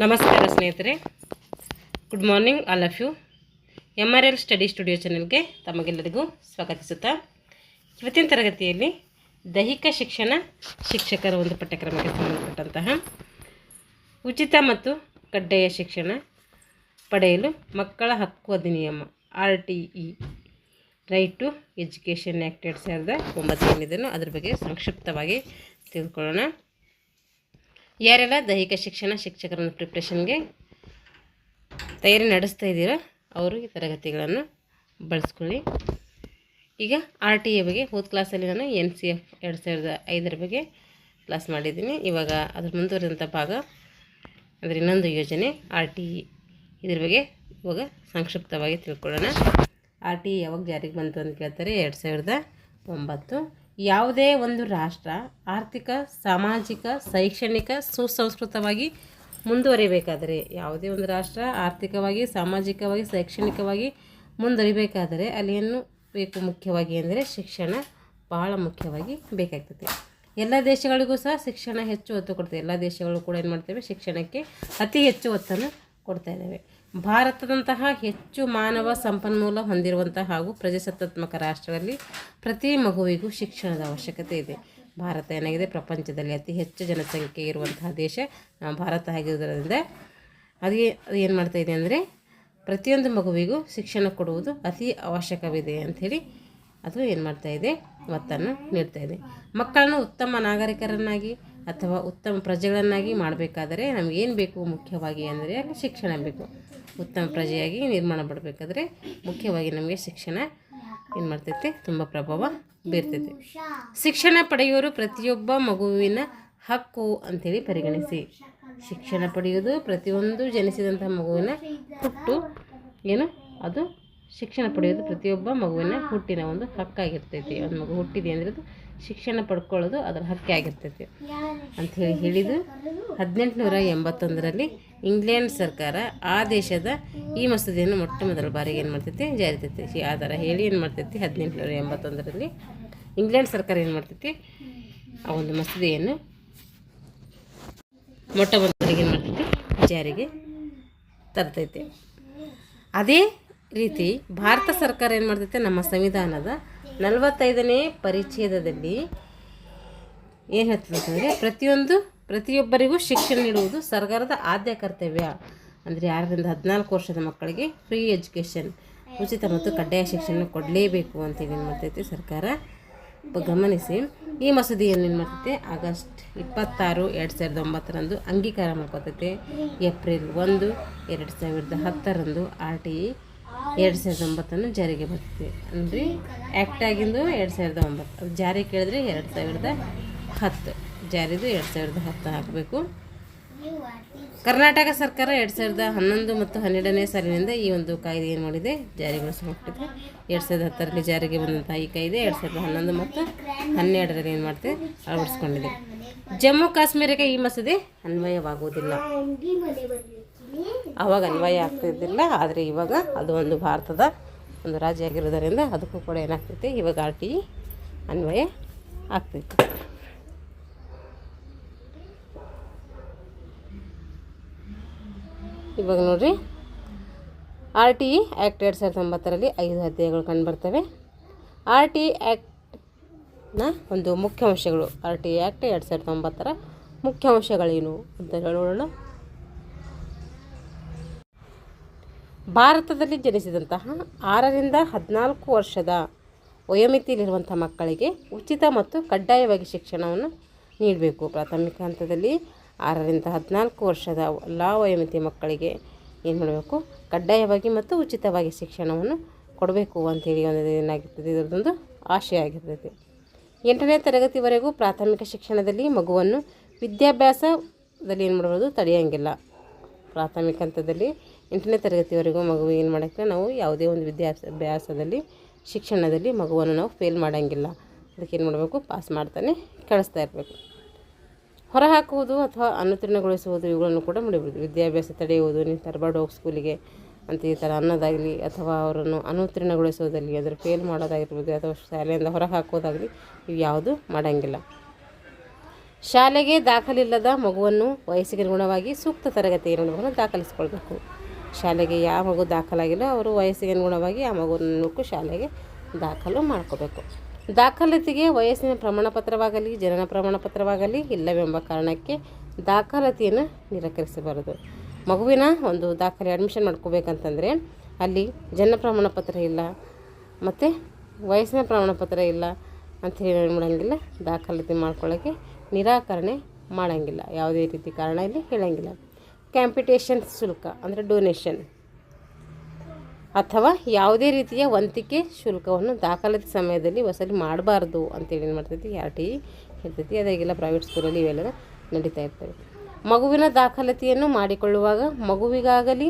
ನಮಸ್ಕಾರ ಸ್ನೇಹಿತರೆ, good morning all of you. MRL study studio ಚಾನೆಲ್ಗೆ ತಮಗೆಲ್ಲರಿಗೂ ಸ್ವಾಗತಿಸುತ್ತಾ, ಇವತ್ತಿನ ತರಗತಿಯಲ್ಲಿ ದೈಹಿಕ ಶಿಕ್ಷಣ ಶಿಕ್ಷಕರ ಒಂದು ಪಠ್ಯಕ್ರಮಕ್ಕೆ ಸಂಬಂಧಪಟ್ಟಂತಹ ಉಚಿತ ಮತ್ತು ಕಡ್ಡಾಯ ಶಿಕ್ಷಣ ಪಡೆಯಲು ಮಕ್ಕಳ ಹಕ್ಕು ಅಧಿನಿಯಮ RTE right to education act 2009 ಏನಿದೆಯೋ ಅದ್ರ ಬಗ್ಗೆ ಸಂಕ್ಷಿಪ್ತವಾಗಿ ತಿಳ್ಕೊಳ್ಳೋಣ. ಯಾರೆಲ್ಲ ದೈಹಿಕ ಶಿಕ್ಷಣ ಶಿಕ್ಷಕರ ಪ್ರಿಪ್ರೇಷನ್ಗೆ ತಯಾರಿ ನಡೆಸ್ತಾ ಇದ್ದೀರಾ ಅವರು ಈ ತರಗತಿಗಳನ್ನು ಬಳಸ್ಕೊಳ್ಳಿ. ಈಗ RTE ಬಗ್ಗೆ ಹೋದ ಕ್ಲಾಸಲ್ಲಿ ನಾನು NCF 2005 ಬಗ್ಗೆ ಕ್ಲಾಸ್ ಮಾಡಿದ್ದೀನಿ. ಇವಾಗ ಅದ್ರ ಮುಂದುವರಿದಂಥ ಭಾಗ ಅಂದರೆ ಇನ್ನೊಂದು ಯೋಜನೆ RTE, ಇದ್ರ ಬಗ್ಗೆ ಇವಾಗ ಸಂಕ್ಷಿಪ್ತವಾಗಿ ತಿಳ್ಕೊಳ್ಳೋಣ. RTE ಯಾವಾಗ ಜಾರಿಗೆ ಬಂತು ಅಂತ ಕೇಳ್ತಾರೆ, 2009. ಯಾವುದೇ ಒಂದು ರಾಷ್ಟ್ರ ಆರ್ಥಿಕ, ಸಾಮಾಜಿಕ, ಶೈಕ್ಷಣಿಕ, ಸುಸಂಸ್ಕೃತವಾಗಿ ಮುಂದುವರಿಬೇಕಾದರೆ, ಯಾವುದೇ ಒಂದು ರಾಷ್ಟ್ರ ಆರ್ಥಿಕವಾಗಿ, ಸಾಮಾಜಿಕವಾಗಿ, ಶೈಕ್ಷಣಿಕವಾಗಿ ಮುಂದುವರಿಬೇಕಾದರೆ ಅಲ್ಲಿ ಏನು ಬೇಕು ಮುಖ್ಯವಾಗಿ ಅಂದರೆ ಶಿಕ್ಷಣ ಭಾಳ ಮುಖ್ಯವಾಗಿ ಬೇಕಾಗ್ತದೆ. ಎಲ್ಲ ದೇಶಗಳಿಗೂ ಸಹ ಶಿಕ್ಷಣ ಹೆಚ್ಚು ಒತ್ತು ಕೊಡ್ತದೆ. ಎಲ್ಲ ದೇಶಗಳು ಕೂಡ ಏನು ಮಾಡ್ತೇವೆ, ಶಿಕ್ಷಣಕ್ಕೆ ಅತಿ ಹೆಚ್ಚು ಒತ್ತನ್ನು ಕೊಡ್ತಾ ಇದ್ದಾವೆ. ಭಾರತದಂತಹ ಹೆಚ್ಚು ಮಾನವ ಸಂಪನ್ಮೂಲ ಹೊಂದಿರುವಂತಹ ಹಾಗೂ ಪ್ರಜಾಸತ್ತಾತ್ಮಕ ರಾಷ್ಟ್ರದಲ್ಲಿ ಪ್ರತಿ ಮಗುವಿಗೂ ಶಿಕ್ಷಣದ ಅವಶ್ಯಕತೆ ಇದೆ. ಭಾರತ ಏನಾಗಿದೆ, ಪ್ರಪಂಚದಲ್ಲಿ ಅತಿ ಹೆಚ್ಚು ಜನಸಂಖ್ಯೆ ಇರುವಂತಹ ದೇಶ ಭಾರತ ಆಗಿರೋದ್ರಿಂದ ಅದು ಏನು ಮಾಡ್ತಾ ಇದೆ ಅಂದರೆ ಪ್ರತಿಯೊಂದು ಮಗುವಿಗೂ ಶಿಕ್ಷಣ ಕೊಡುವುದು ಅತಿ ಅವಶ್ಯಕವಿದೆ ಅಂಥೇಳಿ ಅದು ಏನು ಮಾಡ್ತಾ ಇದೆ, ಒತ್ತನ್ನು ನೀಡ್ತಾ ಇದೆ. ಮಕ್ಕಳನ್ನು ಉತ್ತಮ ನಾಗರಿಕರನ್ನಾಗಿ ಅಥವಾ ಉತ್ತಮ ಪ್ರಜೆಗಳನ್ನಾಗಿ ಮಾಡಬೇಕಾದರೆ ನಮಗೇನು ಬೇಕು ಮುಖ್ಯವಾಗಿ ಅಂದರೆ ಅಲ್ಲಿ ಶಿಕ್ಷಣ ಬೇಕು. ಉತ್ತಮ ಪ್ರಜೆಯಾಗಿ ನಿರ್ಮಾಣ ಮಾಡಬೇಕಾದ್ರೆ ಮುಖ್ಯವಾಗಿ ನಮಗೆ ಶಿಕ್ಷಣ ಏನು ಮಾಡ್ತೈತೆ, ತುಂಬ ಪ್ರಭಾವ ಬೀರ್ತೈತೆ. ಶಿಕ್ಷಣ ಪಡೆಯುವರು ಪ್ರತಿಯೊಬ್ಬ ಮಗುವಿನ ಹಕ್ಕು ಅಂಥೇಳಿ ಪರಿಗಣಿಸಿ. ಶಿಕ್ಷಣ ಪಡೆಯುವುದು ಪ್ರತಿಯೊಂದು ಜನಿಸಿದಂಥ ಮಗುವಿನ ಹುಟ್ಟು ಏನು ಅದು ಶಿಕ್ಷಣ ಪಡೆಯೋದು ಪ್ರತಿಯೊಬ್ಬ ಮಗುವಿನ ಹುಟ್ಟಿನ ಒಂದು ಹಕ್ಕಾಗಿರ್ತೈತಿ. ಒಂದು ಮಗು ಹುಟ್ಟಿದೆ ಅಂದರೆ ಅದು ಶಿಕ್ಷಣ ಪಡ್ಕೊಳ್ಳೋದು ಅದರ ಹಕ್ಕೇ ಆಗಿರ್ತೈತಿ ಅಂಥೇಳಿ ಹೇಳಿದ್ದು 1881ರಲ್ಲಿ ಇಂಗ್ಲೆಂಡ್ ಸರ್ಕಾರ ಆ ದೇಶದ ಈ ಮಸೂದೆಯನ್ನು ಮೊಟ್ಟ ಮೊದಲ ಬಾರಿಗೆ ಏನು ಮಾಡ್ತೈತಿ, ಜಾರಿತೈತಿ. ಆ ಥರ ಹೇಳಿ ಏನು ಮಾಡ್ತೈತಿ, 1881ರಲ್ಲಿ ಇಂಗ್ಲೆಂಡ್ ಸರ್ಕಾರ ಏನು ಮಾಡ್ತೈತಿ, ಆ ಒಂದು ಮಸೂದೆಯನ್ನು ಮೊಟ್ಟ ಮೊದಲಿಗೆ ಏನು ಮಾಡ್ತೈತಿ, ಜಾರಿಗೆ ತರ್ತೈತಿ. ಅದೇ ರೀತಿ ಭಾರತ ಸರ್ಕಾರ ಏನು ಮಾಡ್ತೈತೆ, ನಮ್ಮ ಸಂವಿಧಾನದ 45ನೇ ಪರಿಚ್ಛೇದದಲ್ಲಿ ಏನು ಹೇಳ್ತದಂತಂದರೆ ಪ್ರತಿಯೊಬ್ಬರಿಗೂ ಶಿಕ್ಷಣ ನೀಡುವುದು ಸರ್ಕಾರದ ಆದ್ಯ ಕರ್ತವ್ಯ. ಅಂದರೆ 6ರಿಂದ 14 ವರ್ಷದ ಮಕ್ಕಳಿಗೆ ಫ್ರೀ ಎಜುಕೇಷನ್, ಉಚಿತ ಮತ್ತು ಕಡ್ಡಾಯ ಶಿಕ್ಷಣ ಕೊಡಲೇಬೇಕು ಅಂತೇಳಿ ಏನು ಮಾಡ್ತೈತಿ ಸರ್ಕಾರ ಗಮನಿಸಿ ಈ ಮಸೂದೆಯನ್ನು ಏನು ಮಾಡ್ತೈತೆ ಆಗಸ್ಟ್ 26, 2009ರಂದು ಅಂಗೀಕಾರ ಮಾಡ್ಕೊತೈತೆ. ಏಪ್ರಿಲ್ 1, 2010ರಂದು RTE 2009 ಜಾರಿಗೆ ಬರ್ತದೆ. ಅಂದರೆ ಆ್ಯಕ್ಟ್ ಆಗಿಂದು 2009, ಅದು ಜಾರಿ ಕೇಳಿದ್ರೆ 2010, ಜಾರಿದು 2010 ಹಾಕಬೇಕು. ಕರ್ನಾಟಕ ಸರ್ಕಾರ 2011 ಮತ್ತು 12ನೇ ಸಾಲಿನಿಂದ ಈ ಒಂದು ಕಾಯ್ದೆ ಏನು ಮಾಡಿದೆ, ಜಾರಿಗೊಳಿಸಲ್ಪಟ್ಟಿದೆ. 2010ರಲ್ಲಿ ಜಾರಿಗೆ ಬಂದಂಥ ಈ ಕಾಯ್ದೆ 2011 ಮತ್ತು 12ರಲ್ಲಿ ಏನು ಮಾಡ್ತಿದೆ, ಅಳವಡಿಸ್ಕೊಂಡಿದೆ. ಜಮ್ಮು ಕಾಶ್ಮೀರಕ್ಕೆ ಈ ಮಸೂದೆ ಅನ್ವಯವಾಗುವುದಿಲ್ಲ. ಆವಾಗ ಅನ್ವಯ ಆಗ್ತಿದ್ದಿಲ್ಲ, ಆದರೆ ಇವಾಗ ಅದು ಒಂದು ಭಾರತದ ಒಂದು ರಾಜ್ಯ ಆಗಿರೋದರಿಂದ ಅದಕ್ಕೂ ಕೂಡ ಏನಾಗ್ತೈತಿ, ಇವಾಗ RTE ಅನ್ವಯ ಆಗ್ತೈತಿ. ಇವಾಗ ನೋಡಿರಿ, RTE ಆ್ಯಕ್ಟ್ 2009ರಲ್ಲಿ 5 ಅಧ್ಯಾಯಗಳು ಕಂಡುಬರ್ತವೆ. RTE ಆ್ಯಕ್ಟ್ನ ಒಂದು ಮುಖ್ಯಾಂಶಗಳು, RTE ಆ್ಯಕ್ಟ್ 2009ರ ಮುಖ್ಯಾಂಶಗಳೇನು ಅಂತ ಹೇಳೋಣ. ಭಾರತದಲ್ಲಿ ಜನಿಸಿದಂತಹ 6ರಿಂದ 14 ವರ್ಷದ ವಯೋಮಿತಿಯಲ್ಲಿರುವಂಥ ಮಕ್ಕಳಿಗೆ ಉಚಿತ ಮತ್ತು ಕಡ್ಡಾಯವಾಗಿ ಶಿಕ್ಷಣವನ್ನು ನೀಡಬೇಕು. ಪ್ರಾಥಮಿಕ ಹಂತದಲ್ಲಿ 6ರಿಂದ 14 ವರ್ಷದ ಎಲ್ಲ ವಯೋಮಿತಿಯ ಮಕ್ಕಳಿಗೆ ಏನು ಮಾಡಬೇಕು, ಕಡ್ಡಾಯವಾಗಿ ಮತ್ತು ಉಚಿತವಾಗಿ ಶಿಕ್ಷಣವನ್ನು ಕೊಡಬೇಕು ಅಂಥೇಳಿ ಒಂದು ಏನಾಗಿರ್ತದೆ, ಇದರದೊಂದು ಆಶಯ ಆಗಿರ್ತೈತಿ. 8ನೇ ತರಗತಿವರೆಗೂ ಪ್ರಾಥಮಿಕ ಶಿಕ್ಷಣದಲ್ಲಿ ಮಗುವನ್ನು ವಿದ್ಯಾಭ್ಯಾಸದಲ್ಲಿ ಏನು ಮಾಡ್ಬೋದು, ತಡೆಯೋಂಗಿಲ್ಲ. ಪ್ರಾಥಮಿಕ ಹಂತದಲ್ಲಿ 8ನೇ ತರಗತಿವರೆಗೂ ಮಗು ಏನು ಮಾಡೋಕ್ಕೆ ನಾವು ಯಾವುದೇ ಒಂದು ವಿದ್ಯಾಭ್ಯಾಸದಲ್ಲಿ ಶಿಕ್ಷಣದಲ್ಲಿ ಮಗುವನ್ನು ನಾವು ಫೇಲ್ ಮಾಡೋಂಗಿಲ್ಲ. ಅದಕ್ಕೆ ಏನು ಮಾಡಬೇಕು, ಪಾಸ್ ಮಾಡ್ತಾನೆ ಕಳಿಸ್ತಾ ಇರಬೇಕು. ಹೊರಹಾಕುವುದು ಅಥವಾ ಅನುತ್ತೀರ್ಣಗೊಳಿಸುವುದು ಇವುಗಳನ್ನು ಕೂಡ ಮಾಡಿಬಿಡ್ಬೋದು. ವಿದ್ಯಾಭ್ಯಾಸ ತಡೆಯುವುದು, ನೀವು ತರಬಾರ್ದು ಹೋಗಿ ಸ್ಕೂಲಿಗೆ ಅಂತ ಈ ಥರ ಅನ್ನೋದಾಗಲಿ, ಅಥವಾ ಅವರನ್ನು ಅನುತ್ತೀರ್ಣಗೊಳಿಸೋದಾಗಲಿ, ಅದರ ಫೇಲ್ ಮಾಡೋದಾಗಿರ್ಬೋದು, ಅಥವಾ ಶಾಲೆಯಿಂದ ಹೊರ ಹಾಕೋದಾಗಲಿ ಇವು ಯಾವುದು ಮಾಡೋಂಗಿಲ್ಲ. ಶಾಲೆಗೆ ದಾಖಲಿಲ್ಲದ ಮಗುವನ್ನು ವಯಸ್ಸಿಗೆ ಅನುಗುಣವಾಗಿ ಸೂಕ್ತ ತರಗತಿಗೆ ಅನುಗುಣವಾಗಿ ದಾಖಲಿಸಿಕೊಳ್ಬೇಕು. ಶಾಲೆಗೆ ಯಾವ ಮಗು ದಾಖಲಾಗಿಲ್ಲ ಅವರು ವಯಸ್ಸಿಗೆ ಅನುಗುಣವಾಗಿ ಆ ಮಗುವನ್ನು ಶಾಲೆಗೆ ದಾಖಲು ಮಾಡ್ಕೋಬೇಕು. ದಾಖಲಾತಿಗೆ ವಯಸ್ಸಿನ ಪ್ರಮಾಣಪತ್ರವಾಗಲಿ ಜನನ ಪ್ರಮಾಣಪತ್ರವಾಗಲಿ ಇಲ್ಲವೆಂಬ ಕಾರಣಕ್ಕೆ ದಾಖಲಾತಿಯನ್ನು ನಿರಾಕರಿಸಬಾರದು. ಮಗುವಿನ ಒಂದು ದಾಖಲೆ ಅಡ್ಮಿಷನ್ ಮಾಡ್ಕೋಬೇಕಂತಂದರೆ ಅಲ್ಲಿ ಜನನ ಪ್ರಮಾಣಪತ್ರ ಇಲ್ಲ ಮತ್ತು ವಯಸ್ಸಿನ ಪ್ರಮಾಣಪತ್ರ ಇಲ್ಲ ಅಂಥೇಳಿ ಏನು ಮಾಡೋಂಗಿಲ್ಲ, ದಾಖಲಾತಿ ಮಾಡ್ಕೊಳ್ಳೋಕ್ಕೆ ನಿರಾಕರಣೆ ಮಾಡೋಂಗಿಲ್ಲ. ಯಾವುದೇ ರೀತಿ ಕಾರಣ ಇಲ್ಲಿ ಹೇಳೋಂಗಿಲ್ಲ. ಕ್ಯಾಂಪಿಟೇಷನ್ ಶುಲ್ಕ ಅಂದರೆ ಡೊನೇಷನ್ ಅಥವಾ ಯಾವುದೇ ರೀತಿಯ ವಂತಿಕೆ ಶುಲ್ಕವನ್ನು ದಾಖಲಾತಿ ಸಮಯದಲ್ಲಿ ವಸೂಲಿ ಮಾಡಬಾರ್ದು ಅಂತೇಳಿ ಏನು ಮಾಡ್ತೈತಿ RTE ಹೇಳ್ತೈತಿ. ಅದಾಗೆಲ್ಲ ಪ್ರೈವೇಟ್ ಸ್ಕೂಲಲ್ಲಿ ಇವೆಲ್ಲ ನಡೀತಾ ಇರ್ತವೆ. ಮಗುವಿನ ದಾಖಲಾತಿಯನ್ನು ಮಾಡಿಕೊಳ್ಳುವಾಗ ಮಗುವಿಗಾಗಲಿ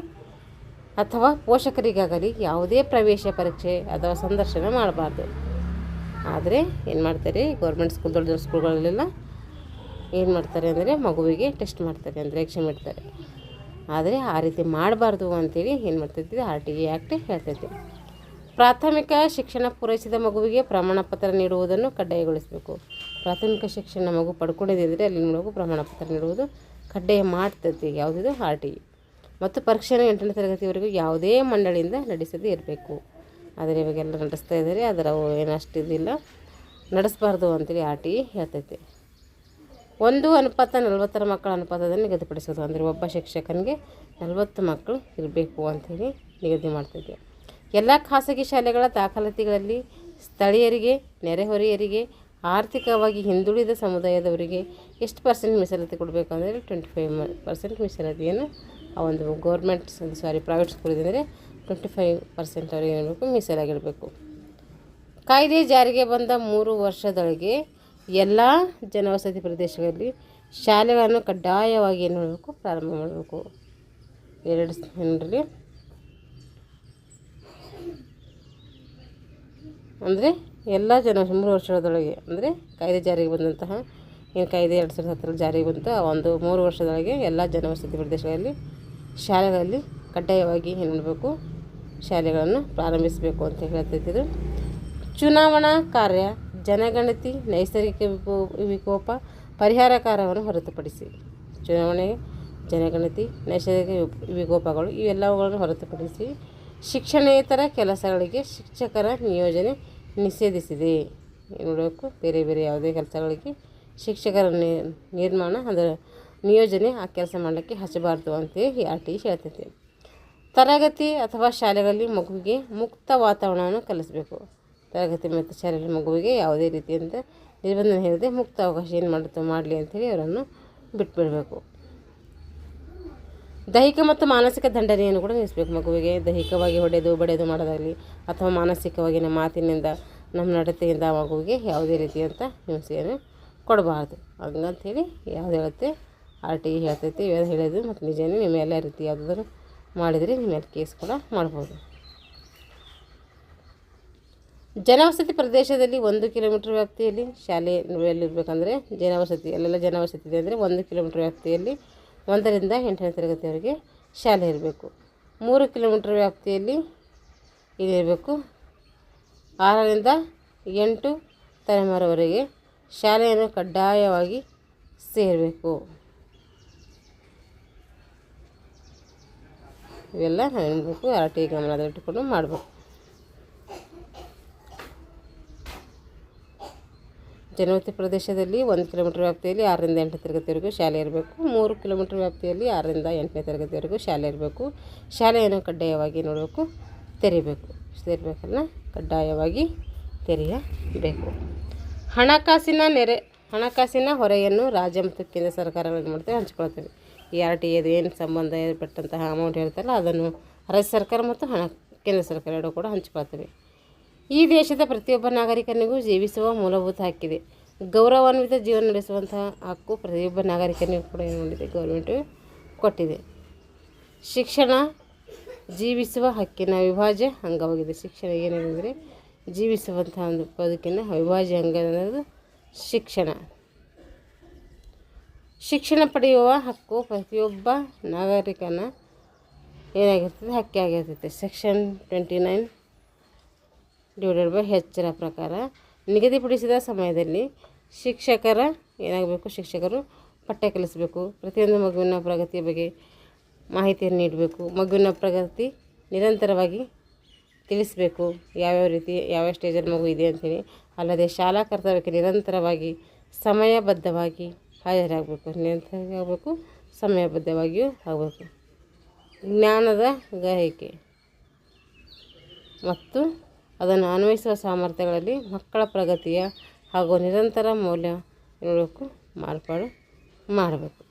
ಅಥವಾ ಪೋಷಕರಿಗಾಗಲಿ ಯಾವುದೇ ಪ್ರವೇಶ ಪರೀಕ್ಷೆ ಅಥವಾ ಸಂದರ್ಶನ ಮಾಡಬಾರ್ದು. ಆದರೆ ಏನು ಮಾಡ್ತಾರೆ, ಗೌರ್ಮೆಂಟ್ ಸ್ಕೂಲ್ ದೊಡ್ಡ ದೊಡ್ಡ ಸ್ಕೂಲ್ಗಳಲ್ಲೆಲ್ಲ ಏನು ಮಾಡ್ತಾರೆ ಅಂದರೆ ಮಗುವಿಗೆ ಟೆಸ್ಟ್ ಮಾಡ್ತಾರೆ, ಅಂದರೆ ಎಕ್ಸಾಮ್ ಇಡ್ತಾರೆ. ಆದರೆ ಆ ರೀತಿ ಮಾಡಬಾರ್ದು ಅಂಥೇಳಿ ಏನು ಮಾಡ್ತೈತಿ RTE ಆ್ಯಕ್ಟ್ ಹೇಳ್ತೈತಿ. ಪ್ರಾಥಮಿಕ ಶಿಕ್ಷಣ ಪೂರೈಸಿದ ಮಗುವಿಗೆ ಪ್ರಮಾಣಪತ್ರ ನೀಡುವುದನ್ನು ಕಡ್ಡಾಯಗೊಳಿಸಬೇಕು. ಪ್ರಾಥಮಿಕ ಶಿಕ್ಷಣ ಮಗು ಪಡ್ಕೊಂಡಿದ್ದರೆ ಅಲ್ಲಿ ಮಗು ಪ್ರಮಾಣಪತ್ರ ನೀಡುವುದು ಕಡ್ಡಾಯ ಮಾಡ್ತೈತಿ. ಯಾವುದಿದು RTE. ಮತ್ತು ಪರೀಕ್ಷೆಯನ್ನು 8ನೇ ತರಗತಿವರೆಗೂ ಯಾವುದೇ ಮಂಡಳಿಯಿಂದ ನಡೆಸದೇ ಇರಬೇಕು. ಆದರೆ ಇವಾಗೆಲ್ಲ ನಡೆಸ್ತಾ ಇದ್ದಾರೆ, ಅದರ ಏನಷ್ಟು ಇದಿಲ್ಲ, ನಡೆಸಬಾರ್ದು ಅಂತೇಳಿ RTE ಹೇಳ್ತೈತೆ. 1:40 ಮಕ್ಕಳ ಅನುಪಾತದಲ್ಲಿ ನಿಗದಿಪಡಿಸೋದು. ಅಂದರೆ ಒಬ್ಬ ಶಿಕ್ಷಕನಿಗೆ 40 ಮಕ್ಕಳು ಇರಬೇಕು ಅಂಥೇಳಿ ನಿಗದಿ ಮಾಡ್ತೈತೆ. ಎಲ್ಲ ಖಾಸಗಿ ಶಾಲೆಗಳ ದಾಖಲಾತಿಗಳಲ್ಲಿ ಸ್ಥಳೀಯರಿಗೆ, ನೆರೆಹೊರೆಯರಿಗೆ, ಆರ್ಥಿಕವಾಗಿ ಹಿಂದುಳಿದ ಸಮುದಾಯದವರಿಗೆ ಎಷ್ಟು % ಮೀಸಲಾತಿ ಕೊಡಬೇಕು ಅಂದರೆ 25% ಮೀಸಲಾತಿಯನ್ನು ಆ ಒಂದು ಪ್ರೈವೇಟ್ ಸ್ಕೂಲ್ ಇದ್ದರೆ 25% ಅವರಿಗೆ ಏನಿರಬೇಕು, ಮೀಸಲಾಗಿಡಬೇಕು. ಕಾಯ್ದೆ ಜಾರಿಗೆ ಬಂದ 3 ವರ್ಷದೊಳಗೆ ಎಲ್ಲ ಜನವಸತಿ ಪ್ರದೇಶಗಳಲ್ಲಿ ಶಾಲೆಗಳನ್ನು ಕಡ್ಡಾಯವಾಗಿ ಏನು ಮಾಡಬೇಕು, ಪ್ರಾರಂಭ ಮಾಡಬೇಕು. 2 ಅಂದರೆ ಎಲ್ಲ 3 ವರ್ಷದೊಳಗೆ, ಅಂದರೆ ಕಾಯ್ದೆ ಜಾರಿಗೆ ಬಂದಂತಹ ಏನು ಕಾಯ್ದೆ 2010 ಜಾರಿಗೆ ಬಂತು ಆ ಒಂದು 3 ವರ್ಷದೊಳಗೆ ಎಲ್ಲ ಜನವಸತಿ ಪ್ರದೇಶಗಳಲ್ಲಿ ಶಾಲೆಗಳಲ್ಲಿ ಕಡ್ಡಾಯವಾಗಿ ಏನು ಮಾಡಬೇಕು, ಶಾಲೆಗಳನ್ನು ಪ್ರಾರಂಭಿಸಬೇಕು ಅಂತ ಹೇಳ್ತಿದ್ರು. ಚುನಾವಣಾ ಕಾರ್ಯ, ಜನಗಣತಿ, ನೈಸರ್ಗಿಕ ವಿಕೋಪ ಪರಿಹಾರ ಕಾರ್ಯವನ್ನು ಹೊರತುಪಡಿಸಿ, ಚುನಾವಣೆ, ಜನಗಣತಿ, ನೈಸರ್ಗಿಕ ವಿಕೋಪಗಳು ಇವೆಲ್ಲವುಗಳನ್ನು ಹೊರತುಪಡಿಸಿ ಶಿಕ್ಷಣೇತರ ಕೆಲಸಗಳಿಗೆ ಶಿಕ್ಷಕರ ನಿಯೋಜನೆ ನಿಷೇಧಿಸಿದೆ. ಏನು ಮಾಡಬೇಕು, ಬೇರೆ ಬೇರೆ ಯಾವುದೇ ಕೆಲಸಗಳಿಗೆ ಶಿಕ್ಷಕರ ನಿರ್ಮಾಣ ಅದರ ನಿಯೋಜನೆ ಆ ಕೆಲಸ ಮಾಡಲಿಕ್ಕೆ ಹಚ್ಚಬಾರ್ದು ಅಂತೇಳಿ RTE ಹೇಳ್ತೈತೆ. ತರಗತಿ ಅಥವಾ ಶಾಲೆಗಳಲ್ಲಿ ಮಗುವಿಗೆ ಮುಕ್ತ ವಾತಾವರಣವನ್ನು ಕಲಿಸಬೇಕು. ತರಗತಿ ಮತ್ತು ಶಾಲೆಯಲ್ಲಿ ಮಗುವಿಗೆ ಯಾವುದೇ ರೀತಿಯಿಂದ ನಿರ್ಬಂಧನೆ ಹೇಳದೆ ಮುಕ್ತ ಅವಕಾಶ ಏನು ಮಾಡುತ್ತೋ ಮಾಡಲಿ ಅಂಥೇಳಿ ಅವರನ್ನು ಬಿಟ್ಬಿಡಬೇಕು. ದೈಹಿಕ ಮತ್ತು ಮಾನಸಿಕ ದಂಡನೆಯನ್ನು ಕೂಡ ನಿಲ್ಲಿಸಬೇಕು. ಮಗುವಿಗೆ ದೈಹಿಕವಾಗಿ ಹೊಡೆದು ಬಡೆದು ಮಾಡೋದಾಗಲಿ ಅಥವಾ ಮಾನಸಿಕವಾಗಿ ನಮ್ಮ ಮಾತಿನಿಂದ ನಮ್ಮ ನಡತೆಯಿಂದ ಆ ಮಗುವಿಗೆ ಯಾವುದೇ ರೀತಿಯಂಥ ಹಿಂಸೆಯನ್ನು ಕೊಡಬಾರ್ದು. ಹಂಗಂಥೇಳಿ ಯಾವ್ದು ಹೇಳುತ್ತೆ RTE ಹೇಳ್ತೈತಿ. ಇವೆಲ್ಲ ಹೇಳೋದು ಮತ್ತು ನಿಜನೇ. ನಿಮ್ಮ ಎಲ್ಲ ರೀತಿ ಯಾವುದಾದ್ರು ಮಾಡಿದರೆ ನಿಮ್ಮ ಮೇಲೆ ಕೇಸ್ ಕೂಡ ಮಾಡ್ಬೋದು. ಜನವಸತಿ ಪ್ರದೇಶದಲ್ಲಿ 1 ಕಿಲೋಮೀಟರ್ ವ್ಯಾಪ್ತಿಯಲ್ಲಿ ಶಾಲೆ ಎಲ್ಲಿರಬೇಕಂದ್ರೆ ಜನವಸತಿ ಅಲ್ಲೆಲ್ಲ ಜನವಸತಿ ಇದೆ ಅಂದರೆ 1 ಕಿಲೋಮೀಟರ್ ವ್ಯಾಪ್ತಿಯಲ್ಲಿ 1ರಿಂದ 8ನೇ ತರಗತಿಯವರೆಗೆ ಶಾಲೆ ಇರಬೇಕು. 3 ಕಿಲೋಮೀಟರ್ ವ್ಯಾಪ್ತಿಯಲ್ಲಿ ಇದಿರಬೇಕು 6ರಿಂದ 8 ತಲೆಮಾರುವರೆಗೆ ಶಾಲೆಯನ್ನು ಕಡ್ಡಾಯವಾಗಿ ಸೇರಬೇಕು. ಇವೆಲ್ಲ ನಾವೇನು ಮಾಡಬೇಕು, RTE ಗಮನದಲ್ಲಿಟ್ಟುಕೊಂಡು ಮಾಡಬೇಕು. ಜನವಸತಿ ಪ್ರದೇಶದಲ್ಲಿ 1 ಕಿಲೋಮೀಟರ್ ವ್ಯಾಪ್ತಿಯಲ್ಲಿ 6ರಿಂದ 8ನೇ ತರಗತಿವರೆಗೂ ಶಾಲೆ ಇರಬೇಕು. 3 ಕಿಲೋಮೀಟರ್ ವ್ಯಾಪ್ತಿಯಲ್ಲಿ 6ರಿಂದ 8ನೇ ತರಗತಿವರೆಗೂ ಶಾಲೆ ಇರಬೇಕು. ಶಾಲೆಯನ್ನು ಕಡ್ಡಾಯವಾಗಿ ನೋಡಬೇಕು, ತೆರೀಬೇಕಲ್ಲ, ಕಡ್ಡಾಯವಾಗಿ ತೆರೆಯಬೇಕು. ಹಣಕಾಸಿನ ಹೊರೆಯನ್ನು ರಾಜ್ಯ ಮತ್ತು ಕೇಂದ್ರ ಸರ್ಕಾರಗಳು ಏನು ಮಾಡ್ತೇವೆ, ಹಂಚ್ಕೊಳ್ತೇವೆ. ಈ RTEದು ಏನು ಸಂಬಂಧಪಟ್ಟಂತಹ ಅಮೌಂಟ್ ಹೇಳ್ತಾರಲ್ಲ ಅದನ್ನು ರಾಜ್ಯ ಸರ್ಕಾರ ಮತ್ತು ಕೇಂದ್ರ ಸರ್ಕಾರ ಎರಡೂ ಕೂಡ ಹಂಚ್ಕೊಳ್ತೇವೆ. ಈ ದೇಶದ ಪ್ರತಿಯೊಬ್ಬ ನಾಗರಿಕನಿಗೂ ಜೀವಿಸುವ ಮೂಲಭೂತ ಹಕ್ಕಿದೆ. ಗೌರವಾನ್ವಿತ ಜೀವನ ನಡೆಸುವಂತಹ ಹಕ್ಕು ಪ್ರತಿಯೊಬ್ಬ ನಾಗರಿಕನಿಗೂ ಕೂಡ ಏನು ಮಾಡಿದೆ, ಗೌರ್ಮೆಂಟು ಕೊಟ್ಟಿದೆ. ಶಿಕ್ಷಣ ಜೀವಿಸುವ ಹಕ್ಕಿನ ಅವಿಭಾಜ್ಯ ಅಂಗವಾಗಿದೆ. ಶಿಕ್ಷಣ ಏನೇನೆಂದರೆ ಜೀವಿಸುವಂತಹ ಒಂದು ಬದುಕಿನ ಅವಿಭಾಜ್ಯ ಅಂಗ ಅನ್ನೋದು ಶಿಕ್ಷಣ. ಶಿಕ್ಷಣ ಪಡೆಯುವ ಹಕ್ಕು ಪ್ರತಿಯೊಬ್ಬ ನಾಗರಿಕನ ಏನಾಗಿರ್ತದೆ, ಹಕ್ಕಿ ಆಗಿರ್ತೈತೆ. ಸೆಕ್ಷನ್ 29/H ಪ್ರಕಾರ ನಿಗದಿಪಡಿಸಿದ ಸಮಯದಲ್ಲಿ ಶಿಕ್ಷಕರ ಏನಾಗಬೇಕು, ಶಿಕ್ಷಕರು ಪಠ್ಯ ಕಲಿಸಬೇಕು. ಪ್ರತಿಯೊಂದು ಮಗುವಿನ ಪ್ರಗತಿಯ ಬಗ್ಗೆ ಮಾಹಿತಿಯನ್ನು ನೀಡಬೇಕು. ಮಗುವಿನ ಪ್ರಗತಿ ನಿರಂತರವಾಗಿ ತಿಳಿಸಬೇಕು, ಯಾವ್ಯಾವ ರೀತಿ ಯಾವ್ಯಾವ ಸ್ಟೇಜಲ್ಲಿ ಮಗು ಇದೆ ಅಂಥೇಳಿ. ಅಲ್ಲದೆ ಶಾಲಾ ಕರ್ತವ್ಯಕ್ಕೆ ನಿರಂತರವಾಗಿ ಸಮಯಬದ್ಧವಾಗಿ ಹಾಜರಾಗಬೇಕು, ನಿರಂತರವಾಗಿ ಆಗಬೇಕು, ಸಮಯಬದ್ಧವಾಗಿಯೂ ಆಗಬೇಕು. ಜ್ಞಾನದ ಗ್ರಹಿಕೆ ಮತ್ತು ಅದನ್ನು ಅನ್ವಯಿಸುವ ಸಾಮರ್ಥ್ಯಗಳಲ್ಲಿ ಮಕ್ಕಳ ಪ್ರಗತಿಯ ಹಾಗೂ ನಿರಂತರ ಮೌಲ್ಯ ಇರಬೇಕು, ಮಾರ್ಪಾಡು ಮಾಡಬೇಕು.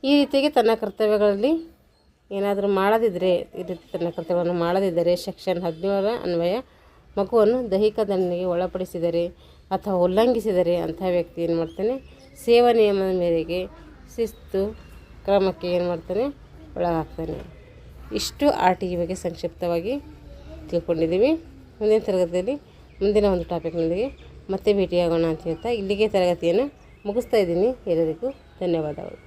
ಈ ರೀತಿಯಾಗಿ ತನ್ನ ಕರ್ತವ್ಯಗಳಲ್ಲಿ ಏನಾದರೂ ಮಾಡದಿದ್ದರೆ, ಈ ರೀತಿ ತನ್ನ ಕರ್ತವ್ಯವನ್ನು ಮಾಡದಿದ್ದರೆ ಸೆಕ್ಷನ್ 17 ಅನ್ವಯ ಮಗುವನ್ನು ದೈಹಿಕ ದಂಡನೆಗೆ ಒಳಪಡಿಸಿದರೆ ಅಥವಾ ಉಲ್ಲಂಘಿಸಿದರೆ ಅಂಥ ವ್ಯಕ್ತಿ ಏನು ಮಾಡ್ತಾನೆ, ಸೇವಾ ನಿಯಮದ ಮೇರೆಗೆ ಶಿಸ್ತು ಕ್ರಮಕ್ಕೆ ಏನು ಮಾಡ್ತಾನೆ, ಒಳಗಾಗ್ತಾನೆ. ಇಷ್ಟು RTE ಬಗ್ಗೆ ಸಂಕ್ಷಿಪ್ತವಾಗಿ ತಿಳ್ಕೊಂಡಿದ್ದೀವಿ. ಮುಂದಿನ ತರಗತಿಯಲ್ಲಿ ಮುಂದಿನ ಒಂದು ಟಾಪಿಕ್ನೊಂದಿಗೆ ಮತ್ತೆ ಭೇಟಿಯಾಗೋಣ ಅಂತ ಹೇಳ್ತಾ ಇಲ್ಲಿಗೆ ತರಗತಿಯನ್ನು ಮುಗಿಸ್ತಾ ಇದ್ದೀನಿ. ಎಲ್ಲರಿಗೂ ಧನ್ಯವಾದಗಳು.